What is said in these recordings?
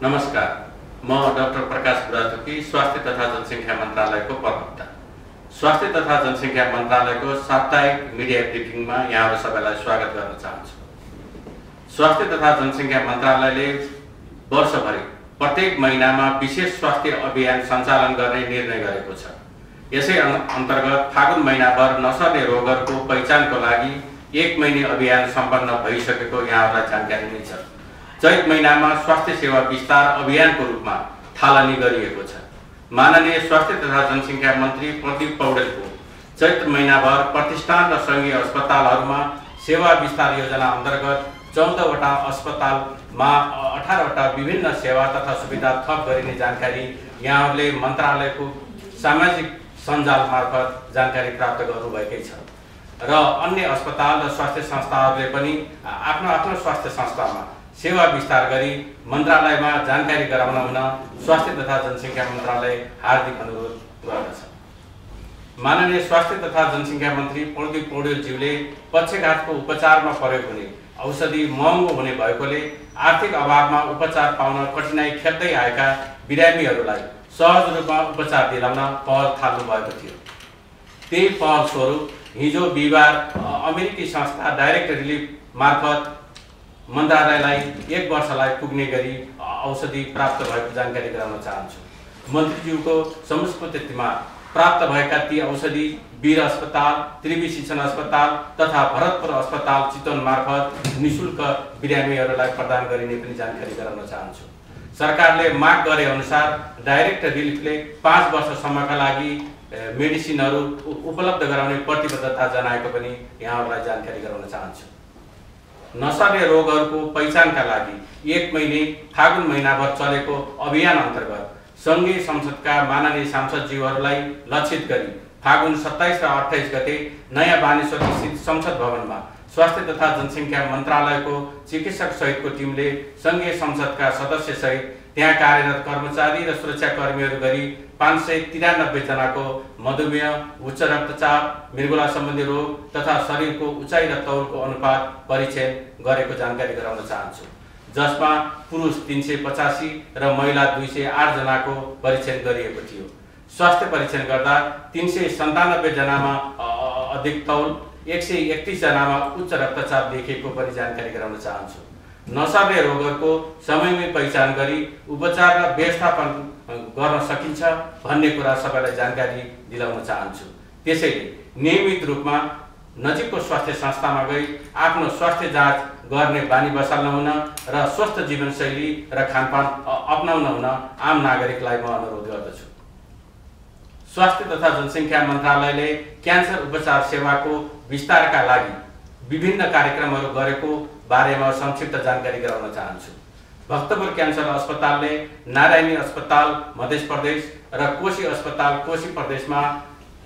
नमस्कार, म डाक्टर प्रकाश बुढाथोकी, स्वास्थ्य तथा जनसङ्ख्या मन्त्रालयको प्रवक्ता। स्वास्थ्य तथा जनसङ्ख्या मन्त्रालयको साप्ताहिक मिडिया ब्रिफिङमा यहाँहरू सबैलाई स्वागत गर्न चाहन्छु। स्वास्थ्य तथा जनसङ्ख्या मन्त्रालयले वर्षभरि प्रत्येक महिनामा विशेष स्वास्थ्य अभियान सञ्चालन गर्ने निर्णय गरेको छ। यसै अन्तर्गत फागुन महिनाभर नसर्ने रोगहरूको पहिचानको लागि 1 महिने अभियान सम्पन्न भइसकेको यहाँहरूलाई जानकारी नै छ। चैत महिनामा स्वास्थ्य सेवा विस्तार अभियानको रूपमा थालनी गरिएको छ। माननीय स्वास्थ्य तथा जनसङ्ख्या मन्त्री प्रदीप पौडेलको चैत महिनाभर प्रतिष्ठान र सङ्घीय अस्पतालहरूमा सेवा विस्तार योजना अन्तर्गत 14वटा अस्पतालमा 18वटा विभिन्न सेवा तथा सुविधा थप गरिने जानकारी यहाँहरूले मन्त्रालयको सामाजिक सञ्जाल मार्फत जानकारी प्राप्त गर्नुभएकै छ र अन्य अस्पताल र स्वास्थ्य संस्थाहरूले पनि आफ्नो स्वास्थ्य संस्थामा सेवा विस्तार गरी मन्त्रालयमा जानकारी गराउन हुन स्वास्थ्य तथा जनसङ्ख्या मन्त्रालय हार्दिक अनुरोध गर्दछ। माननीय स्वास्थ्य तथा जनसङ्ख्या मन्त्री प्रदीप पौडेलज्यूले पक्षघातको उपचारमा प्रयोग हुने औषधि महँगो हुने भएकोले आर्थिक अभावमा उपचार पाउन कठिनाई खेप्दै आएका बिरामीहरूलाई सहज रूपमा उपचार दिलाउन पहल थाल्नु भएको थियो। त्यही पहल स्वरूप हिजो बिहिबार अमेरिकी संस्था डाइरेक्ट रिलिफ मार्फत मन्त्रालयलाई 1 वर्षलाई पुग्ने गरी औषधि प्राप्त भएको जानकारी गराउन चाहन्छु। मन्त्रीज्यूको समुपस्थितिमा प्राप्त भएका ती औषधि वीर अस्पताल, त्रिवी शिक्षण अस्पताल तथा भरतपुर अस्पताल चितवन मार्फत निःशुल्क बिरामीहरूलाई प्रदान गरिने पनि जानकारी गराउन चाहन्छु। सरकारले माग गरे अनुसार डाइरेक्ट रिलिफले 5 वर्षसम्मका लागि मेडिसिनहरू उपलब्ध गराउने प्रतिबद्धता जनाएको पनि यहाँहरूलाई जानकारी गराउन चाहन्छु। नसर्ने रोगहरूको पहिचानका लागि 1 महिने फागुन महिनाभर चलेको अभियान अन्तर्गत सङ्घीय संसदका माननीय सांसदज्यूहरूलाई लक्षित गरी फागुन 27 र 28 गते नयाँ बानेश्वर स्थित संसद भवनमा स्वास्थ्य तथा जनसङ्ख्या मन्त्रालयको चिकित्सक सहितको टिमले सङ्घीय संसदका सदस्य सहित त्यहाँ कार्यरत कर्मचारी र सुरक्षाकर्मीहरू गरी 593 जनाको मधुमेह, उच्च रक्तचाप, मृगुला सम्बन्धी रोग तथा शरीरको उचाइ र तौलको अनुपात परीक्षण गरेको जानकारी गराउन चाहन्छु, जसमा पुरुष 385 र महिला 208 जनाको परीक्षण गरिएको थियो। स्वास्थ्य परीक्षण गर्दा 397 जनामा अधिक तौल, 131 जनामा उच्च रक्तचाप देखिएको पनि जानकारी गराउन चाहन्छु। नसर्ने रोगहरूको समयमै पहिचान गरी उपचार र व्यवस्थापन गर्न सकिन्छ भन्ने कुरा सबैलाई जानकारी दिलाउन चाहन्छु। त्यसैले नियमित रूपमा नजिकको स्वास्थ्य संस्थामा गई आफ्नो स्वास्थ्य जाँच गर्ने बानी बसाल्न हुन र स्वस्थ जीवनशैली र खानपान अपनाउन हुन आम नागरिकलाई म अनुरोध गर्दछु। स्वास्थ्य तथा जनसङ्ख्या मन्त्रालयले क्यान्सर उपचार सेवाको विस्तारका लागि विभिन्न कार्यक्रमहरू गरेको बारेमा संक्षिप्त जानकारी गराउन चाहन्छु। भक्तपुर क्यान्सर अस्पतालले नारायणी अस्पताल मध्य प्रदेश र कोशी अस्पताल कोशी प्रदेशमा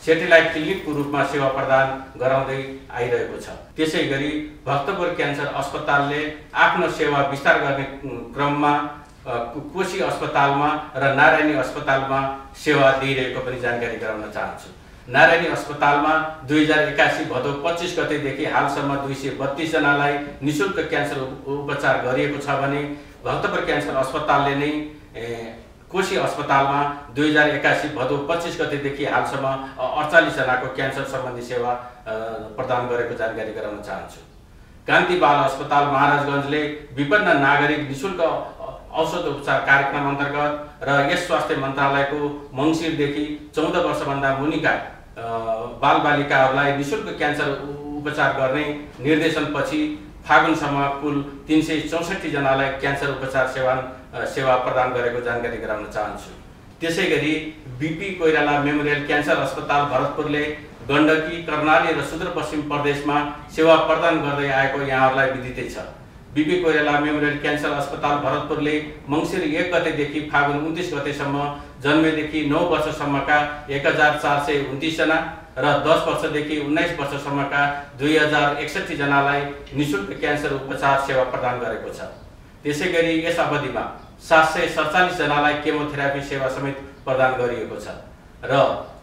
सेटेलाइट क्लिनिकको रूपमा सेवा प्रदान गराउँदै आइरहेको छ। त्यसै गरी भक्तपुर क्यान्सर अस्पतालले आफ्नो सेवा विस्तार गर्ने क्रममा कोशी अस्पतालमा र नारायणी अस्पतालमा सेवा दिइरहेको पनि जानकारी गराउन चाहन्छु। नारायणी अस्पतालमा 2081 भदौ 25 गतेदेखि हालसम्म 232 जनालाई निःशुल्क क्यान्सर उपचार गरिएको छ भने भक्तपुर क्यान्सर अस्पतालले नै कोशी अस्पतालमा 2081 भदौ 25 गतेदेखि हालसम्म 48 जनाको क्यान्सर सम्बन्धी सेवा प्रदान गरेको जानकारी गराउन चाहन्छु। कान्ति बाल अस्पताल महाराजगञ्जले विपन्न नागरिक निःशुल्क औषध उपचार कार्यक्रम अन्तर्गत र यस स्वास्थ्य मन्त्रालयको मङ्सिरदेखि 14 वर्षभन्दा मुनिका बालबालिकाहरूलाई निःशुल्क क्यान्सर उपचार गर्ने निर्देशनपछि फागुनसम्म कुल 364 जनालाई क्यान्सर उपचार सेवा प्रदान गरेको जानकारी गराउन चाहन्छु। त्यसै गरी बीपी कोइराला मेमोरियल क्यान्सर अस्पताल भरतपुरले गण्डकी, कर्णाली र सुदूरपश्चिम प्रदेशमा सेवा प्रदान गर्दै आएको यहाँहरूलाई विदितै छ। बीपी कोइराला मेमोरियल क्यान्सर अस्पताल भरतपुरले मङ्सिर 1 गतेदेखि फागुन 29 गतेसम्म जन्मेदेखि 9 वर्षसम्मका 1429 जना र 10 वर्षदेखि 19 वर्षसम्मका 2061 जनालाई निःशुल्क क्यान्सर उपचार सेवा प्रदान गरेको छ। त्यसै गरी यस अवधिमा 747 जनालाई केमोथेरापी सेवा समेत प्रदान गरिएको छ र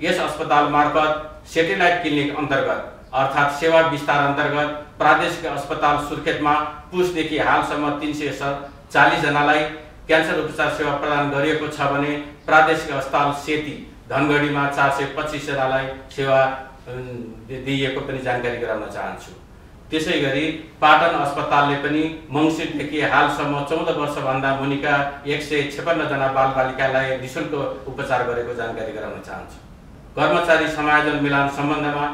यस अस्पताल मार्फत सेटेलाइट क्लिनिक अन्तर्गत अर्थात् सेवा विस्तार अन्तर्गत प्रादेशिक अस्पताल सुर्खेतमा पुसदेखि हालसम्म 340 जनालाई क्यान्सर उपचार सेवा प्रदान गरिएको छ भने प्रादेशिक अस्पताल सेती धनगढीमा 425 जनालाई सेवा दिइएको पनि जानकारी गराउन चाहन्छु। त्यसैगरी पाटन अस्पतालले पनि मङ्सिरदेखि हालसम्म 14 वर्षभन्दा मुनिका 156 जना बालबालिकालाई निःशुल्क उपचार गरेको जानकारी गराउन चाहन्छु। कर्मचारी समायोजन मिलान सम्बन्धमा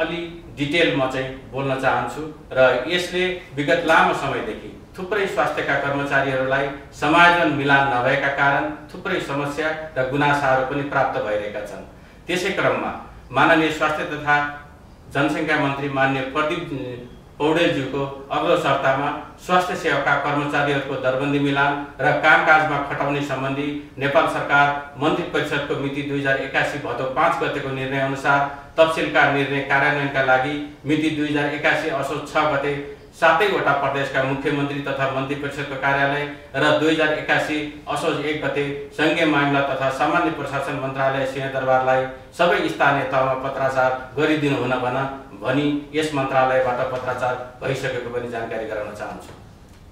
अलि डिटेल म चाहिँ बोल्न चाहन्छु र यसले विगत लामो समयदेखि थुप्रै स्वास्थ्यका कर्मचारीहरूलाई समायोजन मिलान नभएका कारण थुप्रै समस्या र गुनासाहरू पनि प्राप्त भइरहेका छन्। त्यसै क्रममा माननीय स्वास्थ्य तथा जनसङ्ख्या मन्त्री माननीय प्रदीप पौडेलज्यूको अग्लो सत्तामा स्वास्थ्य सेवाका कर्मचारीहरूको दरबन्दी मिलान र कामकाजमा खटाउने सम्बन्धी नेपाल सरकार मन्त्री परिषदको मिति 2081 भदौ 5 गतेको निर्णय अनुसार तफसिलका निर्णय कार्यान्वयनका लागि मिति 2081 असोज 6 गते 7वटा प्रदेशका मुख्यमन्त्री तथा मन्त्री परिषदको कार्यालय र 2081 असोज 1 गते संघीय मामिला तथा सामान्य प्रशासन मन्त्रालय सिंहदरबारलाई सबै स्थानीय तहमा पत्राचार गरिदिनु हुन भनी यस मन्त्रालयबाट पत्राचार भइसकेको पनि जानकारी गराउन चाहन्छु।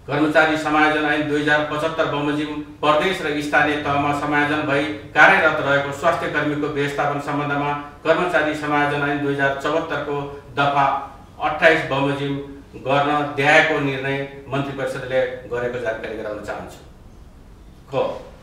कर्मचारी समायोजन ऐन 2075 बमोजिम प्रदेश र स्थानीय तहमा समायोजन भई कार्यरत रहेको स्वास्थ्य कर्मीको व्यवस्थापन सम्बन्धमा कर्मचारी समायोजन ऐन 2074 को दफा 28 बमोजिम गर्न द्याएको निर्णय मन्त्री परिषदले गरेको जानकारी गराउन चाहन्छु।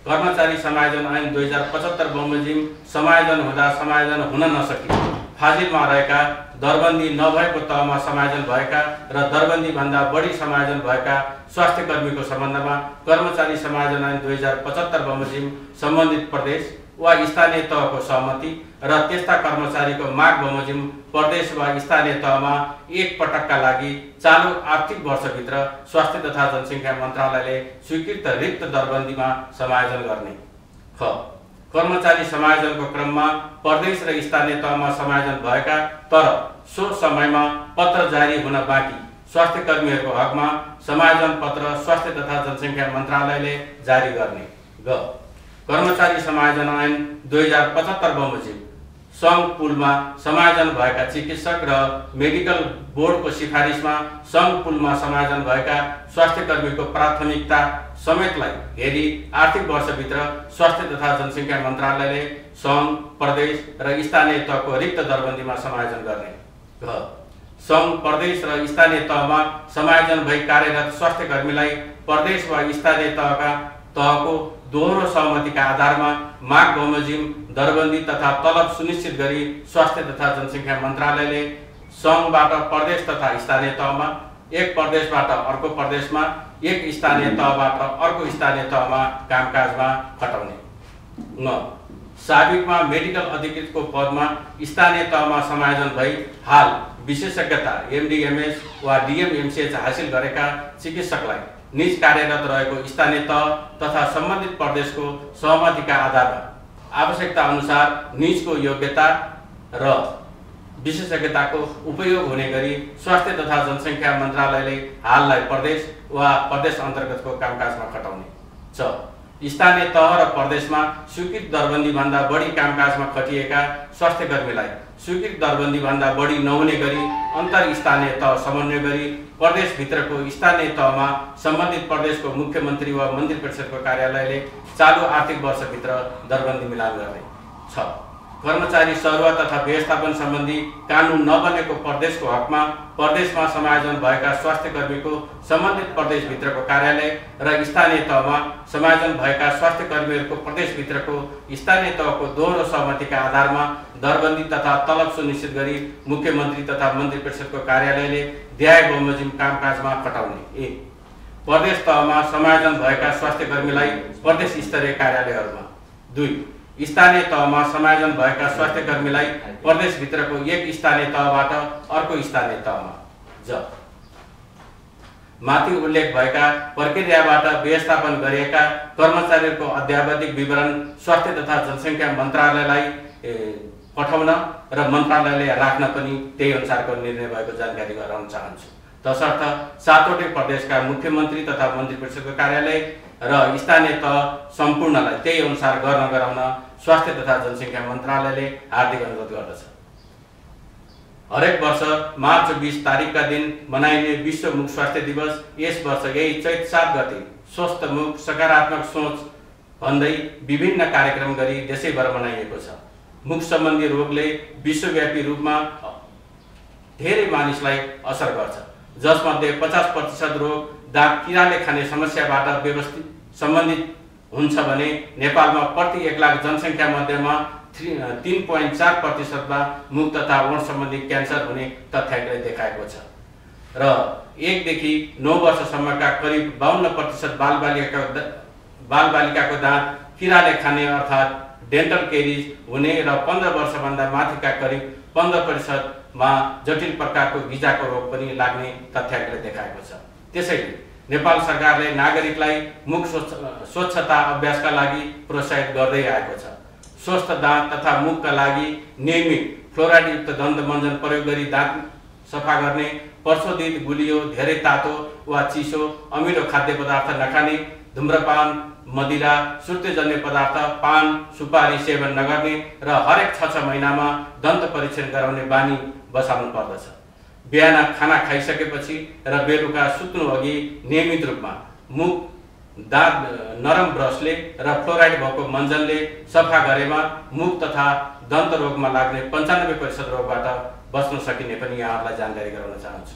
कर्मचारी समायोजन ऐन 2075 बमोजिम समायोजन हुँदा समायोजन हुन नसकी फाजिलमा रहेका दरबन्दी नभएको तहमा समायोजन भएका र दरबन्दी भन्दा बढी समायोजन भएका स्वास्थ्य कर्मीको सम्बन्धमा कर्मचारी समायोजन ऐन 2075 बमोजिम सम्बन्धित प्रदेश वा स्थानीय तहको सहमति र त्यस्ता कर्मचारीको माग बमोजिम प्रदेश वा स्थानीय तहमा एक पटकका लागि चालू आर्थिक वर्षभित्र स्वास्थ्य तथा जनसङ्ख्या मन्त्रालयले स्वीकृत रिक्त दरबन्दीमा समायोजन गर्ने। कर्मचारी समायोजनको क्रममा प्रदेश र स्थानीय तहमा समायोजन भएका तर सो समयमा पत्र जारी हुन बाँकी स्वास्थ्य कर्मीहरूको हकमा समायोजन पत्र स्वास्थ्य तथा जनसङ्ख्या मन्त्रालयले जारी गर्ने। कर्मचारी समायोजन ऐन 2075 बमोजिम सङ्घ पुलमा समायोजन भएका चिकित्सक र मेडिकल बोर्डको सिफारिसमा सङ्घ पुलमा समायोजन भएका स्वास्थ्य कर्मीको प्राथमिकता समेतलाई हेरी आर्थिक वर्षभित्र स्वास्थ्य तथा जनसङ्ख्या मन्त्रालयले सङ्घ प्रदेश र स्थानीय तहको रिक्त दरबन्दीमा समायोजन गर्ने। सङ्घ प्रदेश र स्थानीय तहमा समायोजन भई कार्यरत स्वास्थ्य कर्मीलाई प्रदेश वा स्थानीय तहको दोहोरो सहमतिका आधारमा माग बमोजिम दरबन्दी तथा तलब सुनिश्चित गरी स्वास्थ्य तथा जनसङ्ख्या मन्त्रालयले सङ्घबाट प्रदेश तथा स्थानीय तहमा, एक प्रदेशबाट अर्को प्रदेशमा, एक स्थानीय तहबाट अर्को स्थानीय तहमा कामकाजमा खटाउने। साबिकमा मेडिकल अधिकृतको पदमा स्थानीय तहमा समायोजन भई हाल विशेषज्ञता MD-MS वा DM-MCH हासिल गरेका चिकित्सकलाई निज कार्यरत रहेको स्थानीय तह तथा सम्बन्धित प्रदेशको सहमतिका आधारमा आवश्यकता अनुसार निजको योग्यता र विशेषज्ञताको उपयोग हुने गरी स्वास्थ्य तथा जनसङ्ख्या मन्त्रालयले हाललाई प्रदेश वा प्रदेश अन्तर्गतको कामकाजमा खटाउने छ। स्थानीय तह र प्रदेशमा स्वीकृत दरबन्दी भन्दा बढी कामकाजमा खटिएका स्वास्थ्य कर्मीलाई स्वीकृत दरबन्दी भन्दा बढी नहुने गरी अन्तर स्थानीय तह समन्वय गरी प्रदेशभित्रको स्थानीय तहमा सम्बन्धित प्रदेशको मुख्यमन्त्री वा मन्त्री परिषदको कार्यालयले चालू आर्थिक वर्षभित्र दरबन्दी मिलान गर्ने छ। कर्मचारी सरुवा तथा व्यवस्थापन सम्बन्धी कानुन नबनेको प्रदेशको हकमा प्रदेशमा समायोजन भएका स्वास्थ्य कर्मीको सम्बन्धित प्रदेशभित्रको कार्यालय र स्थानीय तहमा समायोजन भएका स्वास्थ्य कर्मीहरूको प्रदेशभित्रको स्थानीय तहको दोहोरो सहमतिका आधारमा दरबन्दी तथा तलब सुनिश्चित गरी मुख्यमन्त्री तथा मन्त्री परिषदको कार्यालयले देय बमोजिम कामकाजमा खटाउने। प्रदेश तहमा समायोजन भएका स्वास्थ्य कर्मीलाई प्रदेश स्तरीय कार्यालयहरूमा। 2 स्थानीय तहमा समायोजन भएका स्वास्थ्य कर्मीलाई प्रदेशभित्रको एक स्थानीय तहबाट अर्को स्थानीय तहमा। माथि उल्लेख भएका प्रक्रियाबाट व्यवस्थापन गरिएका कर्मचारीहरूको अध्यावधिक विवरण स्वास्थ्य तथा जनसङ्ख्या मन्त्रालयलाई पठाउन र मन्त्रालयले राख्न पनि त्यही अनुसारको निर्णय भएको जानकारी गराउन चाहन्छु। तसर्थ 7वटै प्रदेशका मुख्यमन्त्री तथा मन्त्री परिषदको कार्यालय र स्थानीय तह सम्पूर्णलाई त्यही अनुसार गर्न गराउन स्वास्थ्य तथा जनसङ्ख्या मन्त्रालयले हार्दिक अनुरोध गर्दछ। हरेक वर्ष मार्च 20 तारिकका दिन मनाइने विश्व मुख स्वास्थ्य दिवस यस वर्ष यही चैत 7 गते स्वस्थ मुख, सकारात्मक सोच भन्दै विभिन्न कार्यक्रम गरी देशैभर मनाइएको छ। मुख सम्बन्धी रोगले विश्वव्यापी रूपमा धेरै मानिसलाई असर गर्छ, जसमध्ये 50% रोग दाँत किराले खाने समस्याबाट सम्बन्धित हुन्छ भने नेपालमा प्रति 1 लाख जनसङ्ख्या मध्येमा 3.4% मा मुख तथा ओठ सम्बन्धी क्यान्सर हुने तथ्याङ्कले देखाएको छ र 1 देखि 9 वर्षसम्मका करिब 52% बालबालिकाको दाँत किराले खाने अर्थात् डेन्टल केरिज हुने र 15 वर्षभन्दा माथिका करिब 15% मा जटिल प्रकारको गिजाको रोग पनि लाग्ने तथ्याङ्कले देखाएको छ। त्यसैले नेपाल सरकारले नागरिकलाई मुख स्वच्छता अभ्यासका लागि प्रोत्साहित गर्दै आएको छ। स्वस्थ दाँत तथा मुखका लागि नियमित फ्लोराइडयुक्त दन्त मञ्जन प्रयोग गरी दाँत सफा गर्ने, पर्सोदित, गुलियो, धेरै तातो वा चिसो, अमिलो खाद्य पदार्थ नखाने, धूम्रपान, मदिरा, सुर्तेजन्य पदार्थ, पान, सुपारी सेवन नगर्ने र हरेक 6 महिनामा दन्त परीक्षण गराउने बानी बसाल्नु पर्दछ। बिहान खाना खाइसकेपछि र बेलुका सुत्नु अघि नियमित रूपमा मुख दाँत नरम ब्रसले र फ्लोराइड भएको मञ्जनले सफा गरेमा मुख तथा दन्त रोगमा लाग्ने 95% रोगबाट बच्न सकिने पनि यहाँहरूलाई जानकारी गराउन चाहन्छु।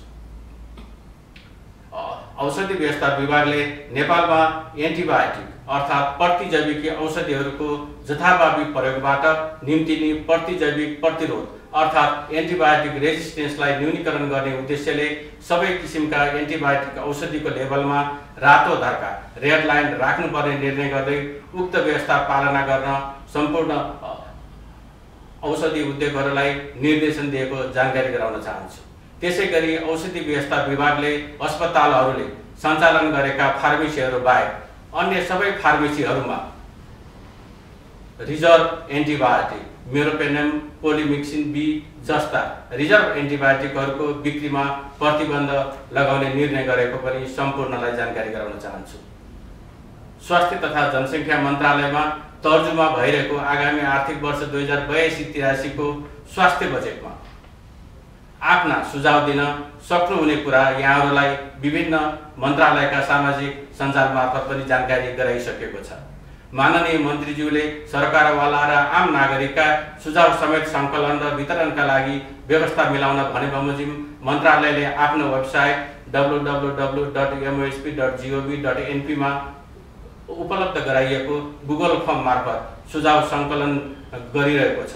औषधि व्यवस्था विभागले नेपालमा एन्टिबायोटिक अर्थात् प्रतिजैविकी औषधिहरूको जथाभावी प्रयोगबाट निम्तिने प्रतिजैविक प्रतिरोध अर्थात् एन्टिबायोटिक रेजिस्टेन्सलाई न्यूनीकरण गर्ने उद्देश्यले सबै किसिमका एन्टिबायोटिक औषधिको लेबलमा रातो धर्का रेड लाइन राख्नुपर्ने निर्णय गर्दै उक्त व्यवस्था पालना गर्न सम्पूर्ण औषधि उद्योगहरूलाई निर्देशन दिएको जानकारी गराउन चाहन्छु। त्यसैगरी औषधि व्यवस्था विभागले अस्पतालहरूले सञ्चालन गरेका फार्मेसीहरू बाहेक अन्य सबै फार्मेसीहरूमा रिजर्भ एन्टिबायोटिक मेरोपेनम, पोलिमिक्सिन बी जस्ता रिजर्भ एन्टिबायोटिकहरूको बिक्रीमा प्रतिबन्ध लगाउने निर्णय गरेको पनि सम्पूर्णलाई जानकारी गराउन चाहन्छु। स्वास्थ्य तथा जनसङ्ख्या मन्त्रालयमा तर्जुमा भइरहेको आगामी आर्थिक वर्ष 2082-83 को स्वास्थ्य बजेटमा आफ्ना सुझाव दिन सक्नुहुने कुरा यहाँहरूलाई विभिन्न मन्त्रालयका सामाजिक सञ्जाल मार्फत पनि जानकारी गराइसकेको छ। माननीय मन्त्रीज्यूले सरकारवाला र आम नागरिकका सुझाव समेत सङ्कलन र वितरणका लागि व्यवस्था मिलाउन भने बमोजिम मन्त्रालयले आफ्नो वेबसाइट www.mosp.gov.np मा उपलब्ध गराइएको गुगल फर्म मार्फत सुझाव सङ्कलन गरिरहेको छ।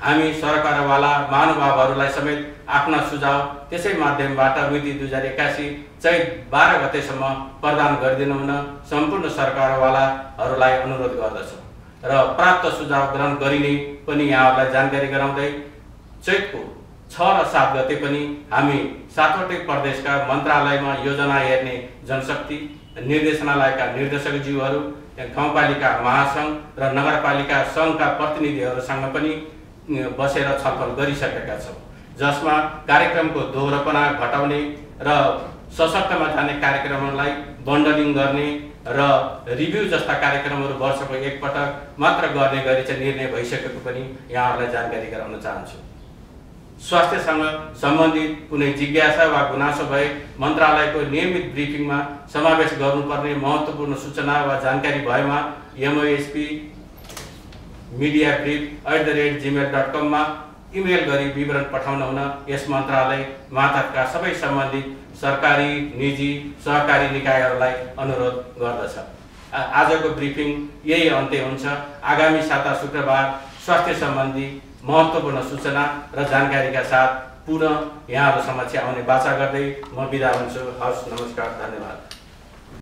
हामी सरकारवाला महानुभावहरूलाई समेत आफ्ना सुझाव त्यसै माध्यमबाट मिति 2081 चैत 12 गतेसम्म प्रदान गरिदिनु हुन सम्पूर्ण सरकारवालाहरूलाई अनुरोध गर्दछौँ र प्राप्त सुझाव ग्रहण गरिने पनि यहाँहरूलाई जानकारी गराउँदै चैतको 6 र 7 गते पनि हामी 7वटै प्रदेशका मन्त्रालयमा योजना हेर्ने जनशक्ति निर्देशनालयका निर्देशकज्यूहरू, गाउँपालिका महासङ्घ र नगरपालिका सङ्घका प्रतिनिधिहरूसँग पनि बसेर छलफल गरिसकेका छौँ, जसमा कार्यक्रमको दोहोरोपना घटाउने र सशक्तमा जाने कार्यक्रमहरूलाई बन्डलिङ गर्ने र रिभ्यू जस्ता कार्यक्रमहरू वर्षको एक पटक मात्र गर्ने गरी चाहिँ निर्णय भइसकेको पनि यहाँहरूलाई जानकारी गराउन चाहन्छु। स्वास्थ्यसँग सम्बन्धित कुनै जिज्ञासा वा गुनासो भए मन्त्रालयको नियमित ब्रिफिङमा समावेश गर्नुपर्ने महत्त्वपूर्ण सूचना वा जानकारी भएमा mospmediabrief@gmail.com मा इमेल गरी विवरण पठाउन हुन यस मन्त्रालय मातहतका सबै सम्बन्धित सरकारी, निजी, सहकारी निकायहरूलाई अनुरोध गर्दछ। आजको ब्रिफिङ यही अन्त्य हुन्छ। आगामी साता शुक्रबार स्वास्थ्य सम्बन्धी महत्त्वपूर्ण सूचना र जानकारीका साथ पुनः यहाँहरू समक्ष आउने बाचा गर्दै म बिदा हुन्छु। हवस्, नमस्कार, धन्यवाद।